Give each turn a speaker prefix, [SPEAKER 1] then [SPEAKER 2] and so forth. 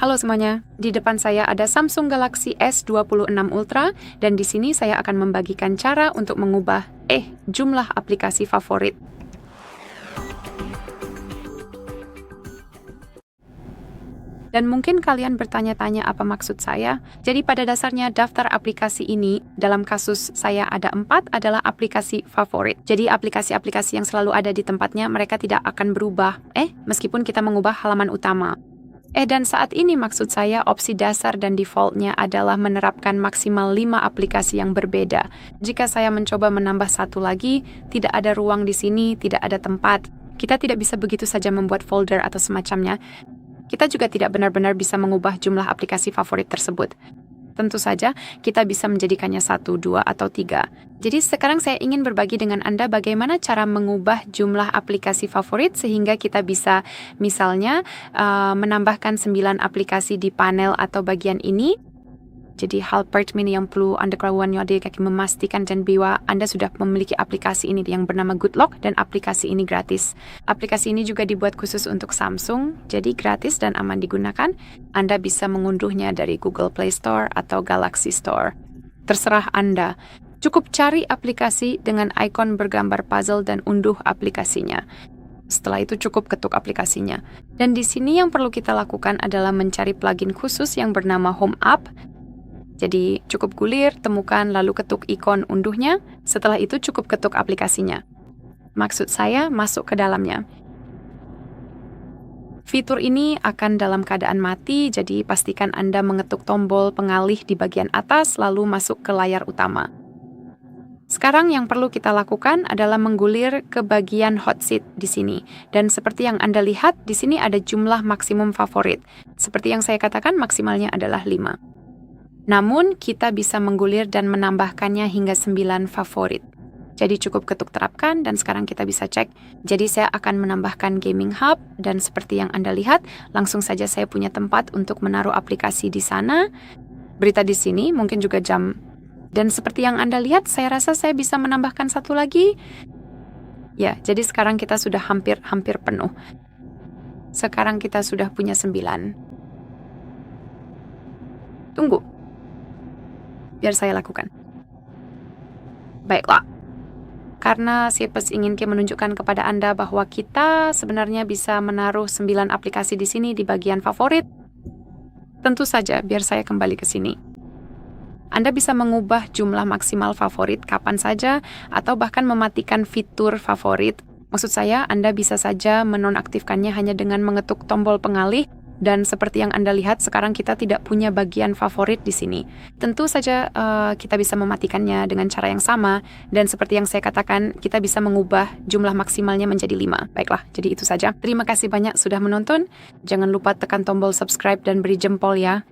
[SPEAKER 1] Halo semuanya, di depan saya ada Samsung Galaxy S26 Ultra dan di sini saya akan membagikan cara untuk mengubah jumlah aplikasi favorit. Dan mungkin kalian bertanya-tanya apa maksud saya. Jadi pada dasarnya daftar aplikasi ini, dalam kasus saya ada 4 adalah aplikasi favorit. Jadi aplikasi-aplikasi yang selalu ada di tempatnya mereka tidak akan berubah, meskipun kita mengubah halaman utama. Dan saat ini maksud saya opsi dasar dan defaultnya adalah menerapkan maksimal 5 aplikasi yang berbeda. Jika saya mencoba menambah satu lagi, tidak ada ruang di sini, tidak ada tempat. Kita tidak bisa begitu saja membuat folder atau semacamnya. Kita juga tidak benar-benar bisa mengubah jumlah aplikasi favorit tersebut. Tentu saja, kita bisa menjadikannya 1, 2, atau 3. Jadi sekarang saya ingin berbagi dengan Anda bagaimana cara mengubah jumlah aplikasi favorit sehingga kita bisa misalnya menambahkan 9 aplikasi di panel atau bagian ini. Jadi hal pertama yang perlu Anda ketahui adalah memastikan dan bahwa Anda sudah memiliki aplikasi ini yang bernama GoodLock dan aplikasi ini gratis. Aplikasi ini juga dibuat khusus untuk Samsung, jadi gratis dan aman digunakan. Anda bisa mengunduhnya dari Google Play Store atau Galaxy Store. Terserah Anda. Cukup cari aplikasi dengan ikon bergambar puzzle dan unduh aplikasinya. Setelah itu cukup ketuk aplikasinya. Dan di sini yang perlu kita lakukan adalah mencari plugin khusus yang bernama Home App. Jadi cukup gulir, temukan, lalu ketuk ikon unduhnya. Setelah itu cukup ketuk aplikasinya. Maksud saya masuk ke dalamnya. Fitur ini akan dalam keadaan mati, jadi pastikan Anda mengetuk tombol pengalih di bagian atas, lalu masuk ke layar utama. Sekarang yang perlu kita lakukan adalah menggulir ke bagian hot seat di sini. Dan seperti yang Anda lihat, di sini ada jumlah maksimum favorit. Seperti yang saya katakan, maksimalnya adalah 5. Namun, kita bisa menggulir dan menambahkannya hingga 9 favorit. Jadi cukup ketuk terapkan dan sekarang kita bisa cek. Jadi saya akan menambahkan gaming hub dan seperti yang Anda lihat, langsung saja saya punya tempat untuk menaruh aplikasi di sana. Berita di sini, mungkin juga jam. Dan seperti yang Anda lihat, saya rasa saya bisa menambahkan satu lagi. Ya, jadi sekarang kita sudah hampir penuh. Sekarang kita sudah punya 9. Tunggu. Biar saya lakukan. Baiklah. Karena saya ingin menunjukkan kepada Anda bahwa kita sebenarnya bisa menaruh 9 aplikasi di sini di bagian favorit. Tentu saja, biar saya kembali ke sini. Anda bisa mengubah jumlah maksimal favorit kapan saja atau bahkan mematikan fitur favorit. Maksud saya, Anda bisa saja menonaktifkannya hanya dengan mengetuk tombol pengalih. Dan seperti yang Anda lihat, sekarang kita tidak punya bagian favorit di sini. Tentu saja kita bisa mematikannya dengan cara yang sama. Dan seperti yang saya katakan, kita bisa mengubah jumlah maksimalnya menjadi 5. Baiklah, jadi itu saja. Terima kasih banyak sudah menonton. Jangan lupa tekan tombol subscribe dan beri jempol ya.